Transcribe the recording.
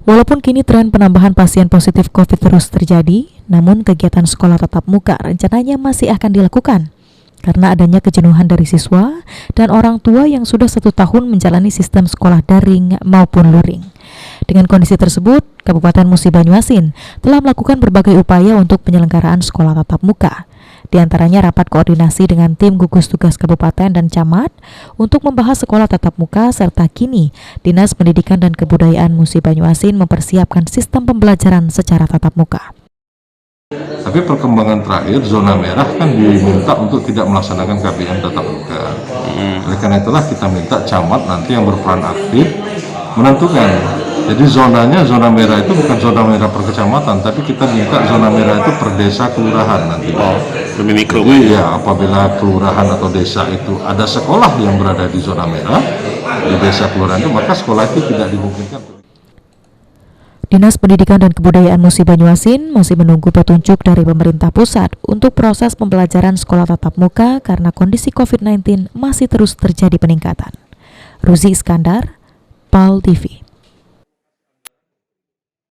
Walaupun kini tren penambahan pasien positif COVID terus terjadi, namun kegiatan sekolah tatap muka rencananya masih akan dilakukan karena adanya kejenuhan dari siswa dan orang tua yang sudah 1 tahun menjalani sistem sekolah daring maupun luring. Dengan kondisi tersebut, Kabupaten Musi Banyuasin telah melakukan berbagai upaya untuk penyelenggaraan sekolah tatap muka. Di antaranya rapat koordinasi dengan tim gugus tugas kabupaten dan camat untuk membahas sekolah tatap muka, serta kini Dinas Pendidikan dan Kebudayaan Musi Banyuasin mempersiapkan sistem pembelajaran secara tatap muka. Tapi perkembangan terakhir zona merah kan diminta untuk tidak melaksanakan KBM tatap muka. Oleh karena itulah kita minta camat nanti yang berperan aktif menentukan. Jadi zonanya, zona merah itu bukan zona merah per kecamatan, tapi kita minta zona merah itu per desa kelurahan nanti. Lebih mikro. Jadi ya apabila kelurahan atau desa itu ada sekolah yang berada di zona merah di desa kelurahan itu, maka sekolah itu tidak dimungkinkan. Dinas Pendidikan dan Kebudayaan Musi Banyuasin masih menunggu petunjuk dari pemerintah pusat untuk proses pembelajaran sekolah tatap muka karena kondisi COVID-19 masih terus terjadi peningkatan. Ruzi Iskandar, PAL TV.